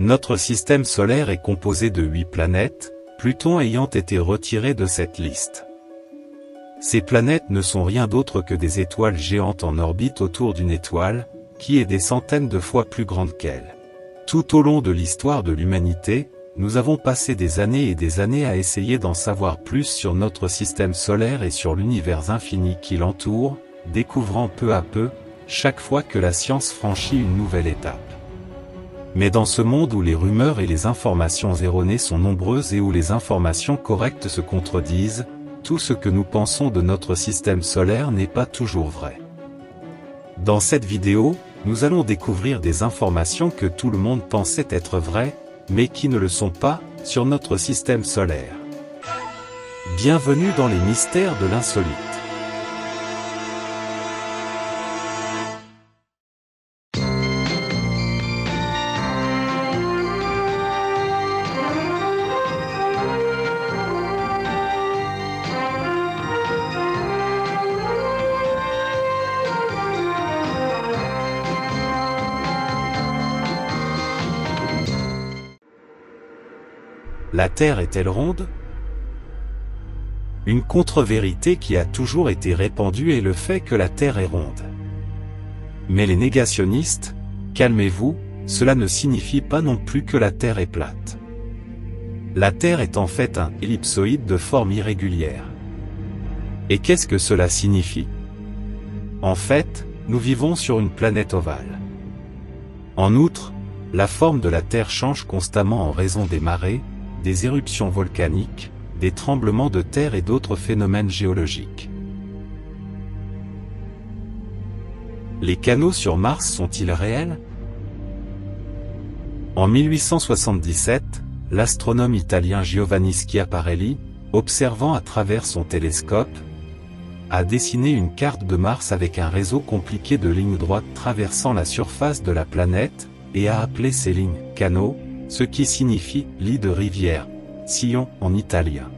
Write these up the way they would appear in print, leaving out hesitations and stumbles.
Notre système solaire est composé de 8 planètes, Pluton ayant été retiré de cette liste. Ces planètes ne sont rien d'autre que des étoiles géantes en orbite autour d'une étoile, qui est des centaines de fois plus grande qu'elle. Tout au long de l'histoire de l'humanité, nous avons passé des années et des années à essayer d'en savoir plus sur notre système solaire et sur l'univers infini qui l'entoure, découvrant peu à peu, chaque fois que la science franchit une nouvelle étape. Mais dans ce monde où les rumeurs et les informations erronées sont nombreuses et où les informations correctes se contredisent, tout ce que nous pensons de notre système solaire n'est pas toujours vrai. Dans cette vidéo, nous allons découvrir des informations que tout le monde pensait être vraies, mais qui ne le sont pas, sur notre système solaire. Bienvenue dans les mystères de l'insolite. La Terre est-elle ronde? Une contre-vérité qui a toujours été répandue est le fait que la Terre est ronde. Mais les négationnistes, calmez-vous, cela ne signifie pas non plus que la Terre est plate. La Terre est en fait un ellipsoïde de forme irrégulière. Et qu'est-ce que cela signifie? En fait, nous vivons sur une planète ovale. En outre, la forme de la Terre change constamment en raison des marées, des éruptions volcaniques, des tremblements de terre et d'autres phénomènes géologiques. Les canaux sur Mars sont-ils réels? En 1877, l'astronome italien Giovanni Schiaparelli, observant à travers son télescope, a dessiné une carte de Mars avec un réseau compliqué de lignes droites traversant la surface de la planète, et a appelé ces lignes « canaux », ce qui signifie « lit de rivière », sillon en italien.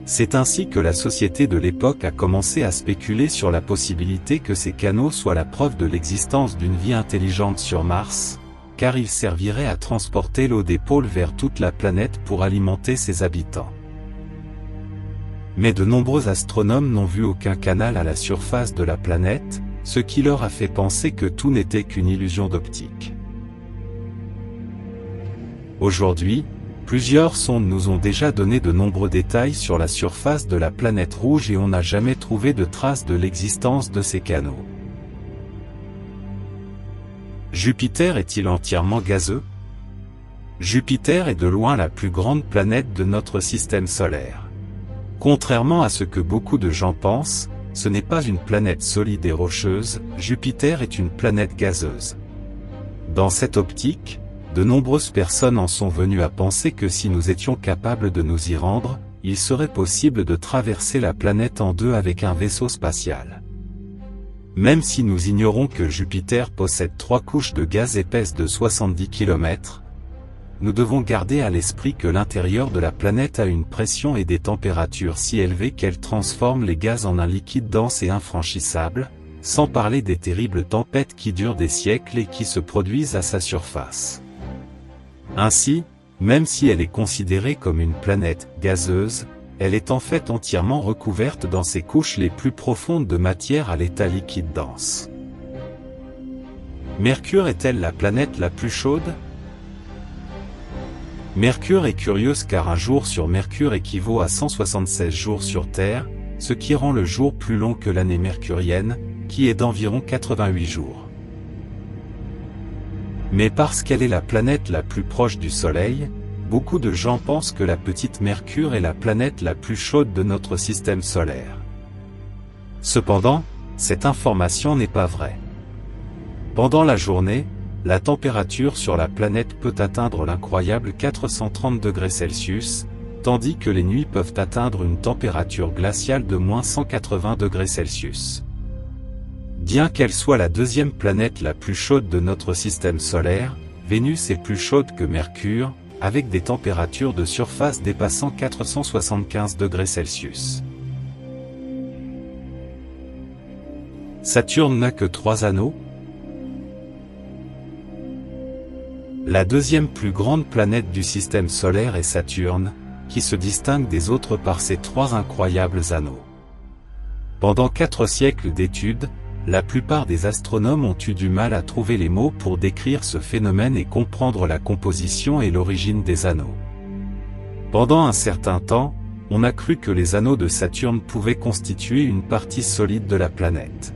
C'est ainsi que la société de l'époque a commencé à spéculer sur la possibilité que ces canaux soient la preuve de l'existence d'une vie intelligente sur Mars, car ils serviraient à transporter l'eau des pôles vers toute la planète pour alimenter ses habitants. Mais de nombreux astronomes n'ont vu aucun canal à la surface de la planète, ce qui leur a fait penser que tout n'était qu'une illusion d'optique. Aujourd'hui, plusieurs sondes nous ont déjà donné de nombreux détails sur la surface de la planète rouge et on n'a jamais trouvé de traces de l'existence de ces canaux. Jupiter est-il entièrement gazeux? Jupiter est de loin la plus grande planète de notre système solaire. Contrairement à ce que beaucoup de gens pensent, ce n'est pas une planète solide et rocheuse, Jupiter est une planète gazeuse. Dans cette optique, de nombreuses personnes en sont venues à penser que si nous étions capables de nous y rendre, il serait possible de traverser la planète en deux avec un vaisseau spatial. Même si nous ignorons que Jupiter possède 3 couches de gaz épaisses de 70 km, nous devons garder à l'esprit que l'intérieur de la planète a une pression et des températures si élevées qu'elles transforment les gaz en un liquide dense et infranchissable, sans parler des terribles tempêtes qui durent des siècles et qui se produisent à sa surface. Ainsi, même si elle est considérée comme une planète gazeuse, elle est en fait entièrement recouverte dans ses couches les plus profondes de matière à l'état liquide dense. Mercure est-elle la planète la plus chaude? Mercure est curieuse car un jour sur Mercure équivaut à 176 jours sur Terre, ce qui rend le jour plus long que l'année mercurienne, qui est d'environ 88 jours. Mais parce qu'elle est la planète la plus proche du Soleil, beaucoup de gens pensent que la petite Mercure est la planète la plus chaude de notre système solaire. Cependant, cette information n'est pas vraie. Pendant la journée, la température sur la planète peut atteindre l'incroyable 430 degrés Celsius, tandis que les nuits peuvent atteindre une température glaciale de moins 180 degrés Celsius. Bien qu'elle soit la deuxième planète la plus chaude de notre système solaire, Vénus est plus chaude que Mercure, avec des températures de surface dépassant 475 degrés Celsius. Saturne n'a que 3 anneaux. La deuxième plus grande planète du système solaire est Saturne, qui se distingue des autres par ses 3 incroyables anneaux. Pendant 4 siècles d'études, la plupart des astronomes ont eu du mal à trouver les mots pour décrire ce phénomène et comprendre la composition et l'origine des anneaux. Pendant un certain temps, on a cru que les anneaux de Saturne pouvaient constituer une partie solide de la planète.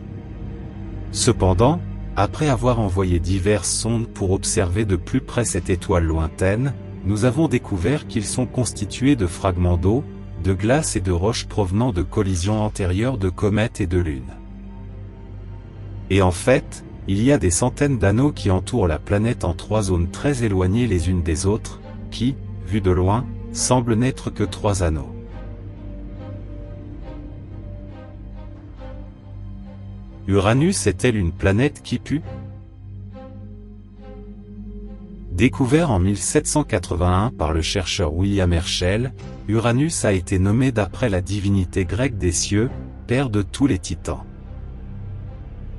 Cependant, après avoir envoyé diverses sondes pour observer de plus près cette étoile lointaine, nous avons découvert qu'ils sont constitués de fragments d'eau, de glace et de roches provenant de collisions antérieures de comètes et de lunes. Et en fait, il y a des centaines d'anneaux qui entourent la planète en 3 zones très éloignées les unes des autres, qui, vus de loin, semblent n'être que 3 anneaux. Uranus est-elle une planète qui pue? Découvert en 1781 par le chercheur William Herschel, Uranus a été nommé d'après la divinité grecque des cieux, père de tous les titans.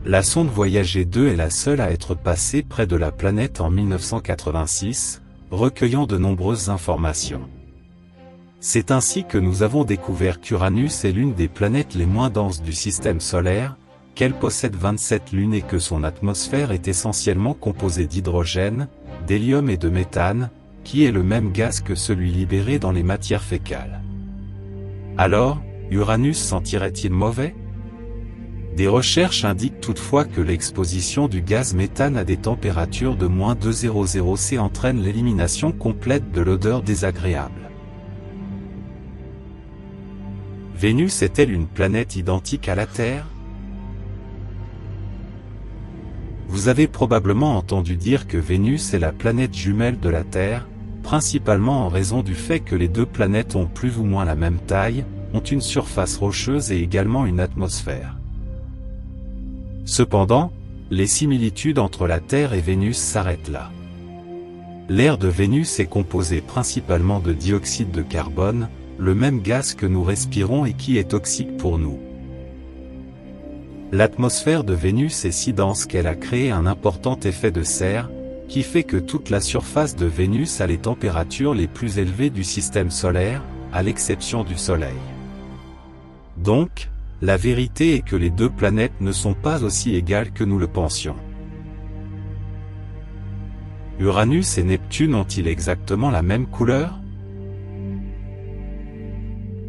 La sonde Voyager 2 est la seule à être passée près de la planète en 1986, recueillant de nombreuses informations. C'est ainsi que nous avons découvert qu'Uranus est l'une des planètes les moins denses du système solaire, qu'elle possède 27 lunes et que son atmosphère est essentiellement composée d'hydrogène, d'hélium et de méthane, qui est le même gaz que celui libéré dans les matières fécales. Alors, Uranus sentirait-il mauvais? Des recherches indiquent toutefois que l'exposition du gaz méthane à des températures de -200 C entraîne l'élimination complète de l'odeur désagréable. Vénus est-elle une planète identique à la Terre? Vous avez probablement entendu dire que Vénus est la planète jumelle de la Terre, principalement en raison du fait que les 2 planètes ont plus ou moins la même taille, ont une surface rocheuse et également une atmosphère. Cependant, les similitudes entre la Terre et Vénus s'arrêtent là. L'air de Vénus est composé principalement de dioxyde de carbone, le même gaz que nous respirons et qui est toxique pour nous. L'atmosphère de Vénus est si dense qu'elle a créé un important effet de serre, qui fait que toute la surface de Vénus a les températures les plus élevées du système solaire, à l'exception du Soleil. Donc, la vérité est que les 2 planètes ne sont pas aussi égales que nous le pensions. Uranus et Neptune ont-ils exactement la même couleur?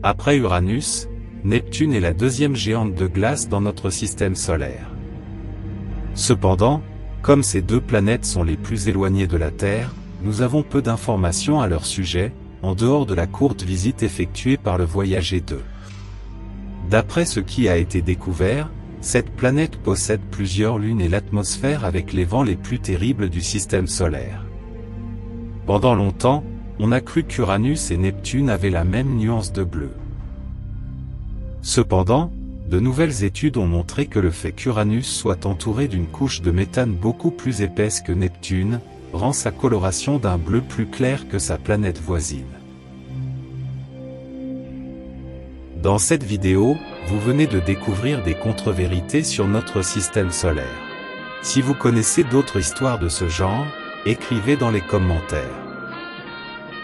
Après Uranus, Neptune est la 2e géante de glace dans notre système solaire. Cependant, comme ces 2 planètes sont les plus éloignées de la Terre, nous avons peu d'informations à leur sujet, en dehors de la courte visite effectuée par le Voyager 2. D'après ce qui a été découvert, cette planète possède plusieurs lunes et l'atmosphère avec les vents les plus terribles du système solaire. Pendant longtemps, on a cru qu'Uranus et Neptune avaient la même nuance de bleu. Cependant, de nouvelles études ont montré que le fait qu'Uranus soit entouré d'une couche de méthane beaucoup plus épaisse que Neptune, rend sa coloration d'un bleu plus clair que sa planète voisine. Dans cette vidéo, vous venez de découvrir des contre-vérités sur notre système solaire. Si vous connaissez d'autres histoires de ce genre, écrivez dans les commentaires.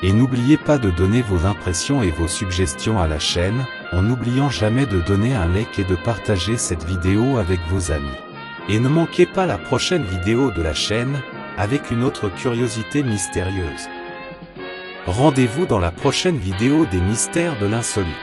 Et n'oubliez pas de donner vos impressions et vos suggestions à la chaîne, en n'oubliant jamais de donner un like et de partager cette vidéo avec vos amis. Et ne manquez pas la prochaine vidéo de la chaîne, avec une autre curiosité mystérieuse. Rendez-vous dans la prochaine vidéo des mystères de l'insolite.